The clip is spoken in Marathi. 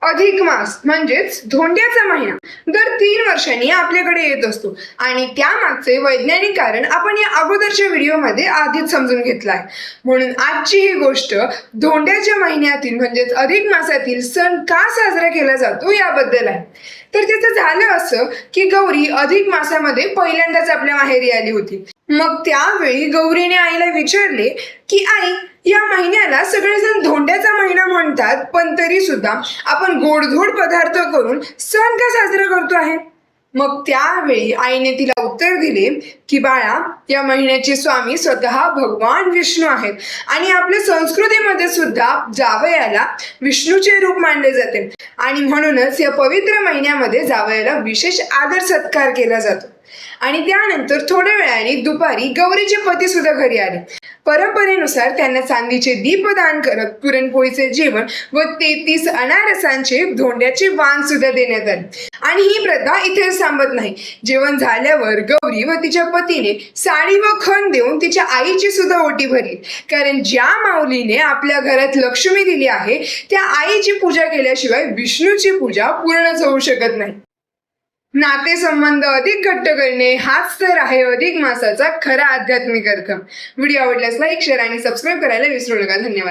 अधिक मास म्हणजेच धोंड्याचा महिना दर 3 वर्षांनी आपल्याकडे येत असतो आणि त्यामागचे वैज्ञानिक कारण आपण या अगोदरच्या व्हिडिओमध्ये आधीच समजून घेतलं आहे. म्हणून आजची ही गोष्ट धोंड्याच्या महिन्यातील म्हणजेच अधिक मासातील सण का साजरा केला जातो याबद्दल आहे. तर त्याचं झालं असं की गौरी अधिक मासामध्ये पहिल्यांदाच आपल्या माहेरी आली होती. मग त्यावेळी गौरीने आईला विचारले की आई, या महिन्याला सगळेजण धोंड्याचा महिना म्हणतात, पण तरी सुद्धा आपण गोडधोड पदार्थ करून सण का साजरा करतो आहे. मग त्यावेळी आईने तिला उत्तर दिले की बाळा, या महिन्याचे स्वामी स्वतः भगवान विष्णू आहेत आणि आपल्या संस्कृतीमध्ये सुद्धा जावयाला विष्णूचे रूप मानले जाते आणि म्हणूनच या पवित्र महिन्यामध्ये जावयाला विशेष आदर सत्कार केला जातो. आणि त्यानंतर थोड्या वेळाने दुपारी गौरीचे पती सुद्धा घरी आले. परंपरेनुसार त्यांना चांदीचे दीपदान करत पुरणपोळीचे जेवण व 33 अनारसांचे धोंड्याचे वाण सुद्धा देण्यात आले. आणि ही प्रथा इथेच थांबत नाही. जेवण झाल्यावर गौरी व तिच्या पतीने साडी व खण देऊन तिच्या आईची सुद्धा ओटी भरली. कारण ज्या माऊलीने आपल्या घरात लक्ष्मी दिली आहे त्या आईची पूजा केल्याशिवाय विष्णूची पूजा पूर्णच होऊ शकत नाही. नातेसंबंध अधिक घट्ट करणे हाच तर आहे अधिक मासाचा खरा आध्यात्मिक अर्थ. व्हिडिओ आवडल्यास लाईक, शेअर आणि सबस्क्राईब करायला विसरू नका. धन्यवाद.